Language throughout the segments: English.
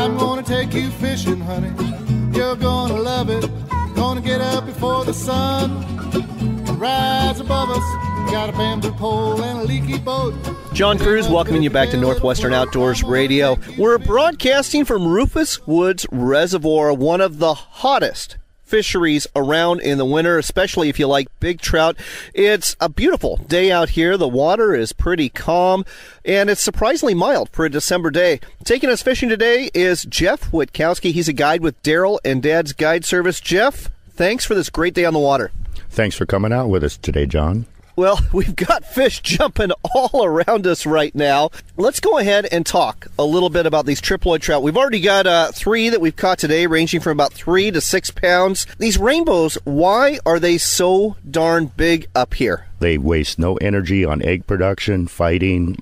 I'm gonna take you fishing, honey. You're gonna love it. Gonna get up before the sun rise above us. Got a bamboo pole and a leaky boat. John Cruz welcoming you back to Northwestern Outdoors Radio. We're broadcasting from Rufus Woods Reservoir, one of the hottest fisheries around in the winter, especially if you like big trout. It's a beautiful day out here. The water is pretty calm, and it's surprisingly mild for a December day. Taking us fishing today is Jeff Witkowski. He's a guide with Daryl and Dad's Guide Service. Jeff, thanks for this great day on the water. Thanks for coming out with us today, John. Well, we've got fish jumping all around us right now. Let's go ahead and talk a little bit about these triploid trout. We've already got 3 that we've caught today, ranging from about 3 to 6 pounds. These rainbows, why are they so darn big up here? They waste no energy on egg production, fighting,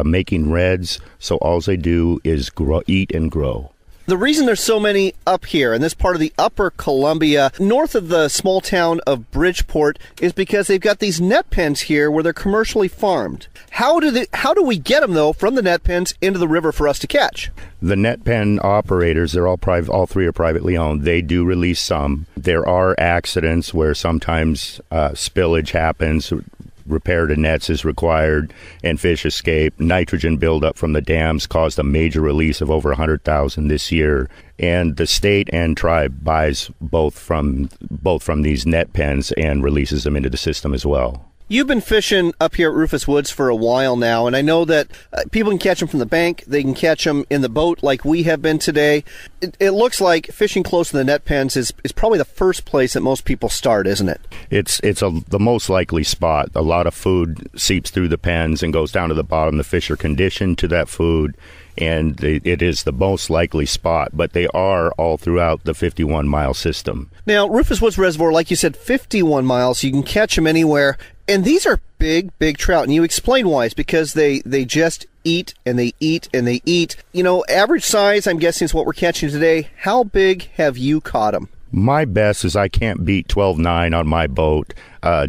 making reds, so all they do is eat and grow. The reason there's so many up here in this part of the upper Columbia, north of the small town of Bridgeport, is because they've got these net pens here where they're commercially farmed. How do we get them, though, from the net pens into the river for us to catch? The net pen operators, they're all private. All 3 are privately owned. They do release some. There are accidents where sometimes spillage happens. Repair to nets is required, and fish escape. Nitrogen buildup from the dams caused a major release of over 100,000 this year, and the state and tribe buys both from these net pens and releases them into the system as well. You've been fishing up here at Rufus Woods for a while now, and I know that people can catch them from the bank. They can catch them in the boat like we have been today. It looks like fishing close to the net pens is probably the first place that most people start, isn't it? It's the most likely spot. A lot of food seeps through the pens and goes down to the bottom. The fish are conditioned to that food, and it is the most likely spot, but they are all throughout the 51-mile system. Now, Rufus Woods Reservoir, like you said, 51 miles. You can catch them anywhere, and these are big, big trout, and you explain why. It's because they just eat, and they eat, and they eat. You know, average size, I'm guessing, is what we're catching today. How big have you caught them? My best is I can't beat 12.9 on my boat,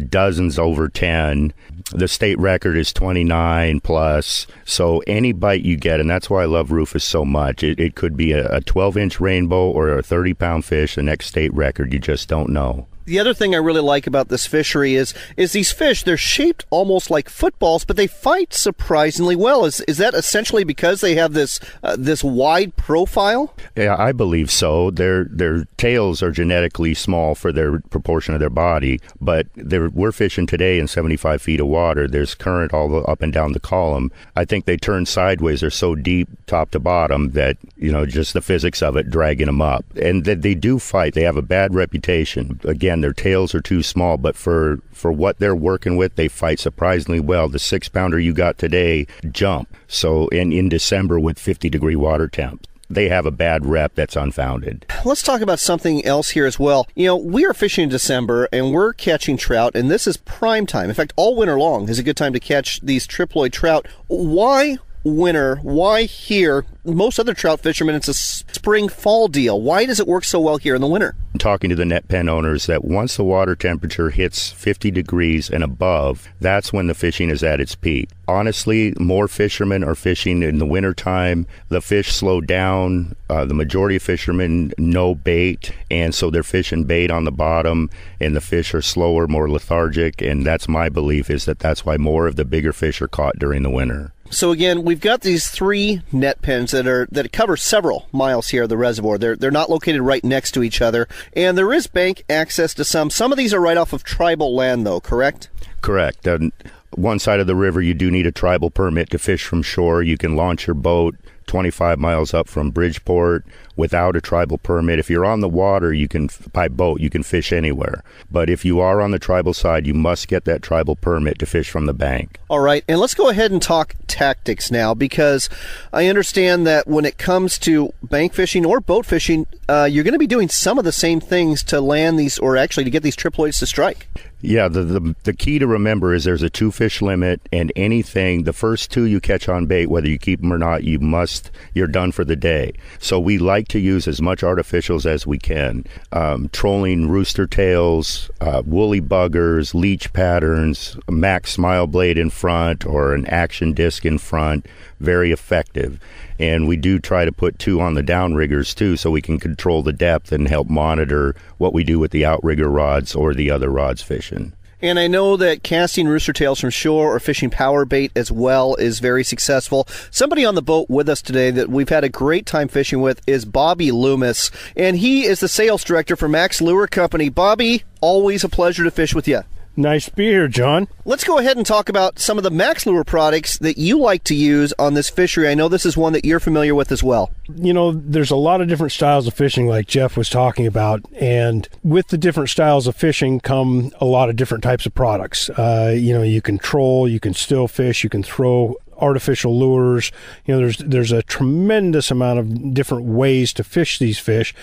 dozens over 10. The state record is 29 plus, so any bite you get, and that's why I love Rufus so much. It could be a 12-inch rainbow or a 30-pound fish, the next state record. You just don't know. The other thing I really like about this fishery is these fish, they're shaped almost like footballs, but they fight surprisingly well. Is that essentially because they have this wide profile? Yeah, I believe so. Their tails are genetically small for their proportion of their body, but we're fishing today in 75 feet of water. There's current all up and down the column. I think they turn sideways. They're so deep, top to bottom, that, just the physics of it dragging them up. And that they do fight. They have a bad reputation. Again, their tails are too small, but for what they're working with, they fight surprisingly well. The 6-pounder you got today jump. So in December with 50-degree water temps, they have a bad rep that's unfounded. Let's talk about something else here as well. We are fishing in December, and we're catching trout, and this is prime time. In fact, all winter long is a good time to catch these triploid trout. Why winter? Why here? Most other trout fishermen, it's a spring-fall deal. Why does it work so well here in the winter? I'm talking to the net pen owners that once the water temperature hits 50 degrees and above, that's when the fishing is at its peak. Honestly, more fishermen are fishing in the wintertime. The fish slow down. The majority of fishermen know bait, and so they're fishing bait on the bottom, and the fish are slower, more lethargic, and that's my belief, is that's why more of the bigger fish are caught during the winter. So again, we've got these 3 net pens that cover several miles here of the reservoir. They're not located right next to each other, and there is bank access to some. Some of these are right off of tribal land, though, correct? Correct. One side of the river, you do need a tribal permit to fish from shore. You can launch your boat 25 miles up from Bridgeport without a tribal permit. If you're on the water, by boat, you can fish anywhere. But if you are on the tribal side, you must get that tribal permit to fish from the bank. All right, and let's go ahead and talk tactics now, because I understand that when it comes to bank fishing or boat fishing, you're going to be doing some of the same things to land these, or actually to get these triploids to strike. Yeah, the key to remember is there's a 2-fish limit, and the first 2 you catch on bait, whether you keep them or not, you're done for the day. So we like like to use as much artificials as we can. Trolling rooster tails, woolly buggers, leech patterns, a Max Smile blade in front or an action disc in front, very effective. And we do try to put 2 on the downriggers too, so we can control the depth and help monitor what we do with the outrigger rods or the other rods fishing. And I know that casting rooster tails from shore or fishing power bait as well is very successful. Somebody on the boat with us today that we've had a great time fishing with is Bobby Loomis, and he is the sales director for Max Lure Company. Bobby, always a pleasure to fish with you. Nice to be here, John. Let's go ahead and talk about some of the Max Lure products that you like to use on this fishery. I know this is one that you're familiar with as well. You know, there's a lot of different styles of fishing like Jeff was talking about, and with the different styles of fishing come a lot of different types of products. You can troll, you can still fish, you can throw artificial lures. You know, there's a tremendous amount of different ways to fish these fish,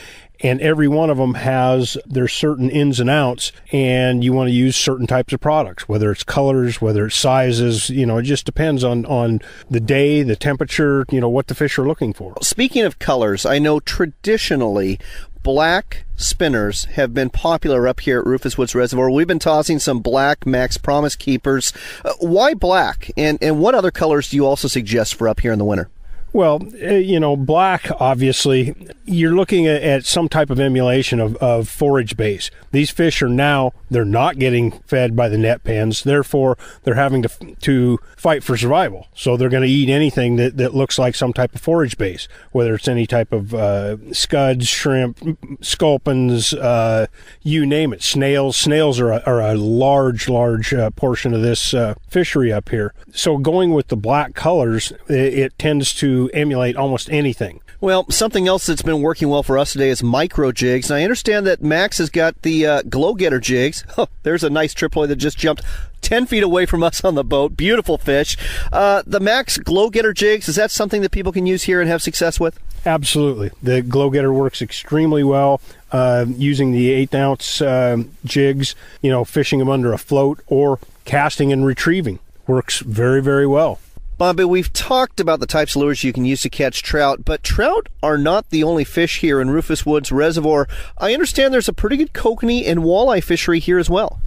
and every one of them has their certain ins and outs, and you want to use certain types of products, whether it's colors, whether it's sizes. You know, it just depends on the day, the temperature, you know, what the fish are looking for. Speaking of colors, I know traditionally black spinners have been popular up here at Rufus Woods Reservoir. We've been tossing some black Max Promise Keepers. Why black? And what other colors do you also suggest for up here in the winter? Well, black, obviously, you're looking at some type of emulation of forage base. These fish they're not getting fed by the net pens, therefore they're having to fight for survival. So they're going to eat anything that looks like some type of forage base, whether it's any type of scuds, shrimp, sculpins, you name it, snails. Snails are a large portion of this fishery up here. So going with the black colors, it tends to emulate almost anything. Well, something else that's been working well for us today is micro jigs. And I understand that Max has got the Glow Getter jigs. Oh, there's a nice triploid that just jumped 10 feet away from us on the boat. Beautiful fish. The Max Glow Getter jigs, is that something that people can use here and have success with? Absolutely. The Glow Getter works extremely well. Using the 1/8 ounce jigs, fishing them under a float or casting and retrieving works very, very well. Bobby, we've talked about the types of lures you can use to catch trout, but trout are not the only fish here in Rufus Woods Reservoir. I understand there's a pretty good kokanee and walleye fishery here as well.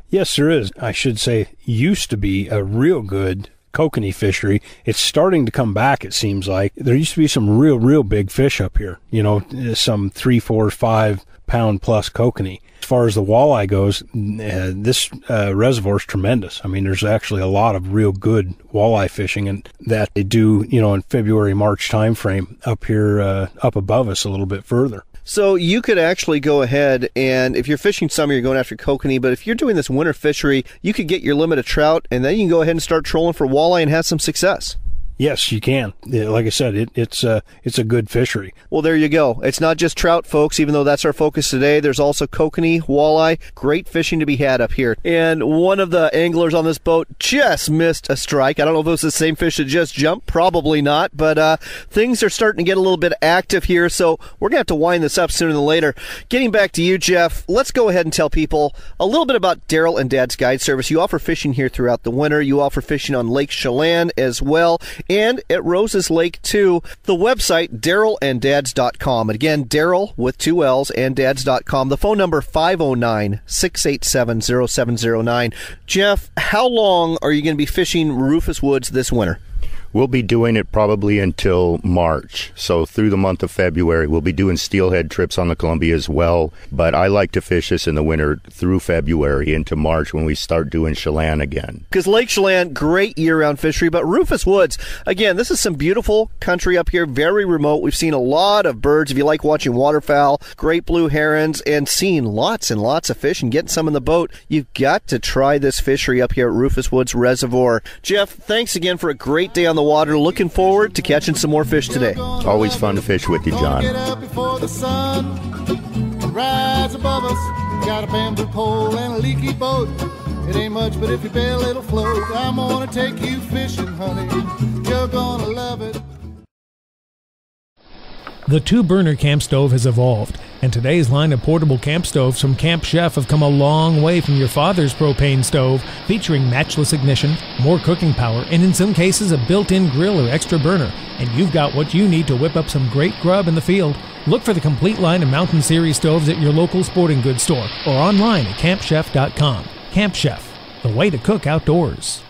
Yes, there is. I should say, used to be a real good kokanee fishery. It's starting to come back, it seems like. There used to be some real big fish up here, some 3, 4, 5 pound plus kokanee. As far as the walleye goes, this reservoir is tremendous. I mean, there's actually a lot of real good walleye fishing, and that they do, in February, March timeframe up here, up above us a little bit further. So you could actually go ahead and, if you're fishing summer, you're going after kokanee, but if you're doing this winter fishery, you could get your limit of trout, and then you can go ahead and start trolling for walleye and have some success. Yes, you can. Like I said, it's a good fishery. Well, there you go. It's not just trout, folks, even though that's our focus today. There's also kokanee, walleye, great fishing to be had up here. And one of the anglers on this boat just missed a strike. I don't know if it was the same fish that just jumped. Probably not. But things are starting to get a little bit active here, so we're going to have to wind this up sooner than later. Getting back to you, Jeff, let's go ahead and tell people a little bit about Daryl and Dad's Guide Service. You offer fishing here throughout the winter. You offer fishing on Lake Chelan as well, and at Roses Lake too. The website, DarylAndDads.com. And again, Daryl with 2 L's and dads.com. The phone number, 509-687-0709. Jeff, how long are you going to be fishing Rufus Woods this winter? We'll be doing it probably until March. So through the month of February, we'll be doing steelhead trips on the Columbia as well. But I like to fish this in the winter through February into March when we start doing Chelan again. Because Lake Chelan, great year-round fishery. But Rufus Woods, again, this is some beautiful country up here, very remote. We've seen a lot of birds. If you like watching waterfowl, great blue herons, and seeing lots and lots of fish and getting some in the boat, you've got to try this fishery up here at Rufus Woods Reservoir. Jeff, thanks again for a great day on the water. Looking forward to catching some more fish today. Always fun to fish with you, John. Get up before the sun rise above us. Got a bamboo pole and a leaky boat. It ain't much, but if you bail, it'll float. I'm gonna take you fishing, honey. You're gonna love it. The two-burner camp stove has evolved, and today's line of portable camp stoves from Camp Chef have come a long way from your father's propane stove, featuring matchless ignition, more cooking power, and in some cases a built-in grill or extra burner. And you've got what you need to whip up some great grub in the field. Look for the complete line of Mountain Series stoves at your local sporting goods store or online at campchef.com. Camp Chef, the way to cook outdoors.